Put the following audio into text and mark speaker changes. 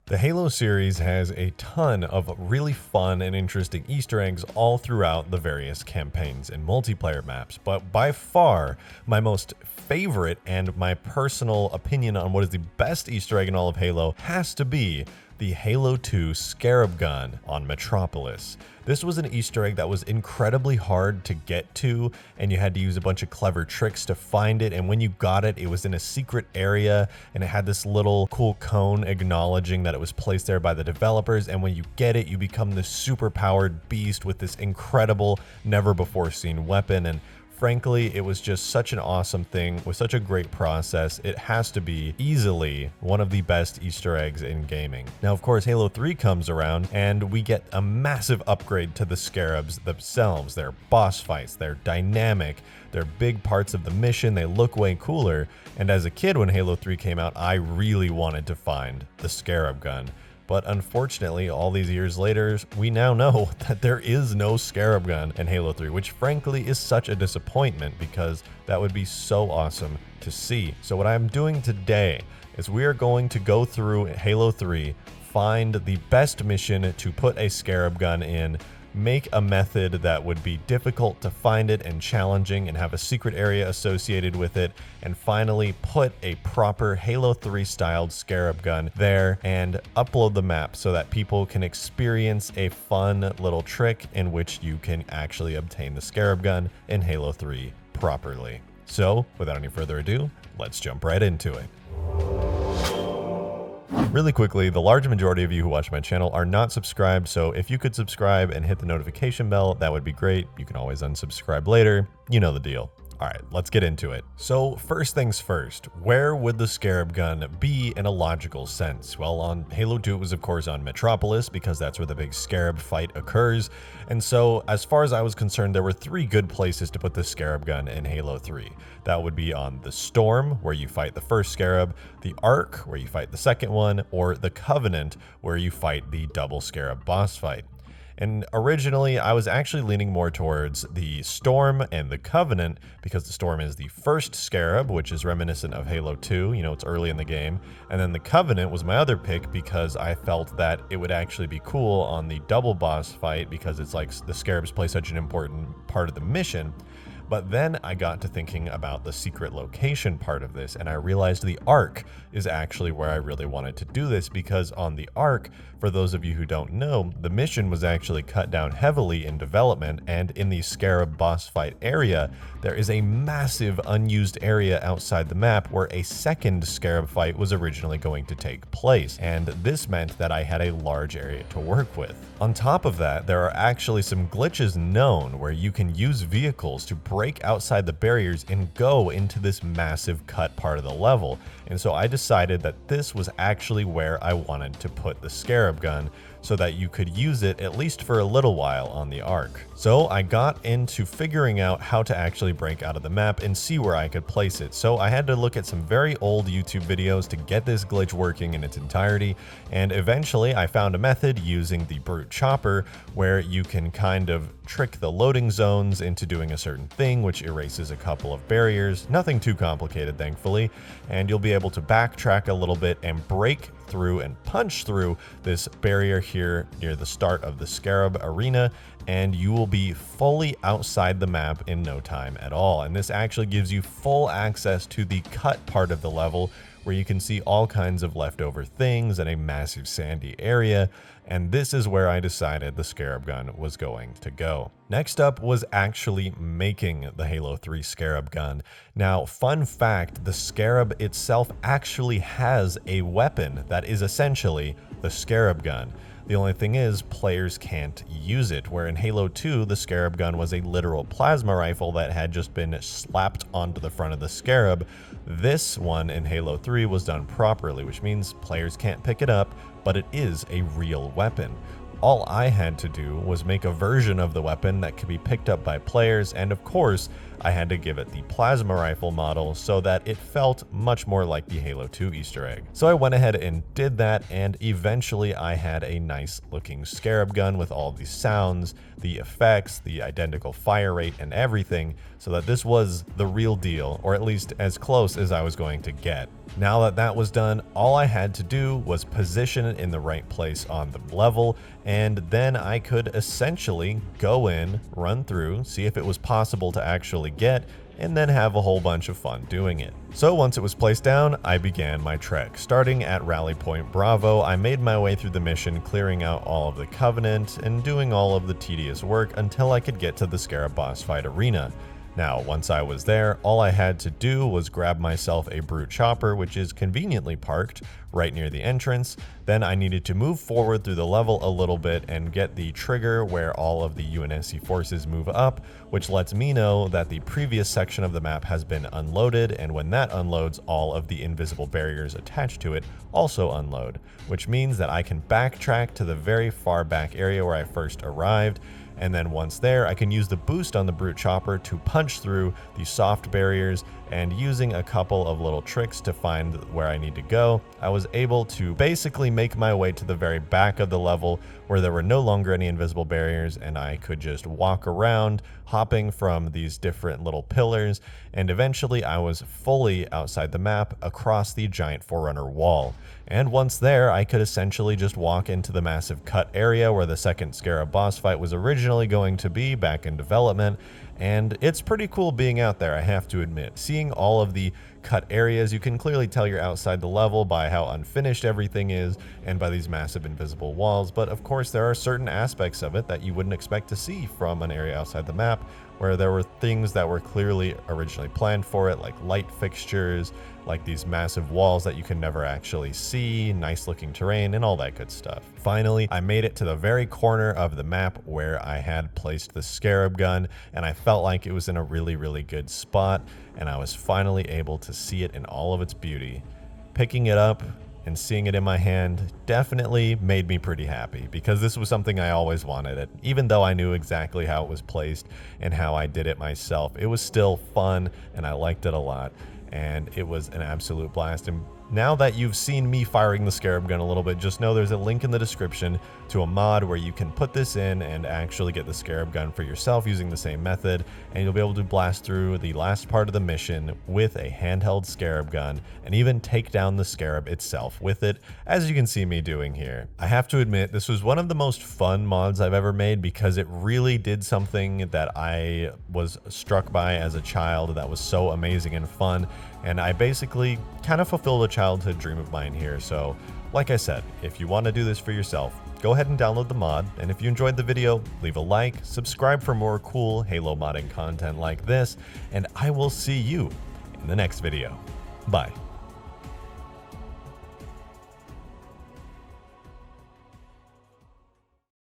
Speaker 1: The Halo series has a ton of really fun and interesting Easter eggs all throughout the various campaigns and multiplayer maps, but by far my most favorite and my personal opinion on what is the best Easter egg in all of Halo has to be the Halo 2 Scarab Gun on Metropolis. This was an Easter egg that was incredibly hard to get to, and you had to use a bunch of clever tricks to find it, and when you got it, it was in a secret area, and it had this little cool cone acknowledging that it was placed there by the developers, and when you get it, you become this super-powered beast with this incredible, never-before-seen weapon, and frankly, it was just such an awesome thing with such a great process. It has to be easily one of the best Easter eggs in gaming. Now, of course, Halo 3 comes around and we get a massive upgrade to the Scarabs themselves. Their boss fights, they're dynamic, they're big parts of the mission, they look way cooler. And as a kid when Halo 3 came out, I really wanted to find the Scarab Gun. But unfortunately, all these years later, we now know that there is no Scarab Gun in Halo 3, which frankly is such a disappointment because that would be so awesome to see. So what I'm doing today is we are going to go through Halo 3, find the best mission to put a Scarab Gun in, make a method that would be difficult to find it and challenging and have a secret area associated with it, and finally put a proper Halo 3 styled Scarab Gun there and upload the map so that people can experience a fun little trick in which you can actually obtain the Scarab Gun in Halo 3 properly. So without any further ado, let's jump right into it. Really quickly, the large majority of you who watch my channel are not subscribed, so if you could subscribe and hit the notification bell, that would be great. You can always unsubscribe later. You know the deal. All right, let's get into it. So first things first, where would the Scarab Gun be in a logical sense? Well, on Halo 2, it was of course on Metropolis because that's where the big Scarab fight occurs. And so as far as I was concerned, there were three good places to put the Scarab Gun in Halo 3. That would be on the Storm, where you fight the first Scarab, the Ark, where you fight the second one, or the Covenant, where you fight the double Scarab boss fight. And originally, I was actually leaning more towards the Storm and the Covenant because the Storm is the first Scarab, which is reminiscent of Halo 2. You know, it's early in the game. And then the Covenant was my other pick because I felt that it would actually be cool on the double boss fight because it's like the Scarabs play such an important part of the mission. But then I got to thinking about the secret location part of this, and I realized the Ark is actually where I really wanted to do this because on the Ark, for those of you who don't know, the mission was actually cut down heavily in development, and in the Scarab boss fight area, there is a massive unused area outside the map where a second Scarab fight was originally going to take place, and this meant that I had a large area to work with. On top of that, there are actually some glitches known where you can use vehicles to break outside the barriers and go into this massive cut part of the level. And so I decided that this was actually where I wanted to put the Scarab Gun so that you could use it at least for a little while on the Ark. So I got into figuring out how to actually break out of the map and see where I could place it. So I had to look at some very old YouTube videos to get this glitch working in its entirety, and eventually I found a method using the Brute Chopper where you can kind of trick the loading zones into doing a certain thing, which erases a couple of barriers. Nothing too complicated, thankfully, and you'll be able to backtrack a little bit and break through and punch through this barrier here near the start of the Scarab arena, and you will be fully outside the map in no time at all. And this actually gives you full access to the cut part of the level where you can see all kinds of leftover things and a massive sandy area, and this is where I decided the Scarab Gun was going to go. Next up was actually making the Halo 3 Scarab Gun. Now, fun fact, the Scarab itself actually has a weapon that is essentially the Scarab Gun. The only thing is, players can't use it, where in Halo 2, the Scarab Gun was a literal plasma rifle that had just been slapped onto the front of the Scarab. This one in Halo 3 was done properly, which means players can't pick it up, but it is a real weapon. All I had to do was make a version of the weapon that could be picked up by players, and of course, I had to give it the plasma rifle model so that it felt much more like the Halo 2 Easter egg. So I went ahead and did that, and eventually I had a nice looking Scarab Gun with all the sounds, the effects, the identical fire rate, and everything, so that this was the real deal, or at least as close as I was going to get. Now that that was done, all I had to do was position it in the right place on the level, and then I could essentially go in, run through, see if it was possible to actually get, and then have a whole bunch of fun doing it. So once it was placed down, I began my trek. Starting at Rally Point Bravo, I made my way through the mission, clearing out all of the Covenant and doing all of the tedious work until I could get to the Scarab boss fight arena. Now, once I was there, all I had to do was grab myself a brute chopper, which is conveniently parked right near the entrance. Then I needed to move forward through the level a little bit and get the trigger where all of the UNSC forces move up, which lets me know that the previous section of the map has been unloaded, and when that unloads, all of the invisible barriers attached to it also unload, which means that I can backtrack to the very far back area where I first arrived. And then once there, I can use the boost on the brute chopper to punch through the soft barriers, and using a couple of little tricks to find where I need to go, I was able to basically make my way to the very back of the level where there were no longer any invisible barriers, and I could just walk around, hopping from these different little pillars, and eventually I was fully outside the map across the giant Forerunner wall. And once there, I could essentially just walk into the massive cut area where the second Scarab boss fight was originally going to be back in development, and it's pretty cool being out there, I have to admit. Seeing all of the cut areas, you can clearly tell you're outside the level by how unfinished everything is and by these massive invisible walls, but of course there are certain aspects of it that you wouldn't expect to see from an area outside the map, where there were things that were clearly originally planned for it, like light fixtures, like these massive walls that you can never actually see, nice looking terrain, and all that good stuff. Finally, I made it to the very corner of the map where I had placed the Scarab Gun, and I felt like it was in a really good spot, and I was finally able to see it in all of its beauty. Picking it up and seeing it in my hand definitely made me pretty happy, because this was something I always wanted it. Even though I knew exactly how it was placed and how I did it myself, it was still fun and I liked it a lot, and it was an absolute blast. And now that you've seen me firing the Scarab Gun a little bit, just know there's a link in the description to a mod where you can put this in and actually get the Scarab Gun for yourself using the same method, and you'll be able to blast through the last part of the mission with a handheld Scarab Gun and even take down the Scarab itself with it, as you can see me doing here. I have to admit, this was one of the most fun mods I've ever made, because it really did something that I was struck by as a child that was so amazing and fun, and I basically kind of fulfilled a childhood dream of mine here. So like I said, if you want to do this for yourself, go ahead and download the mod, and if you enjoyed the video, leave a like, subscribe for more cool Halo modding content like this, and I will see you in the next video. Bye.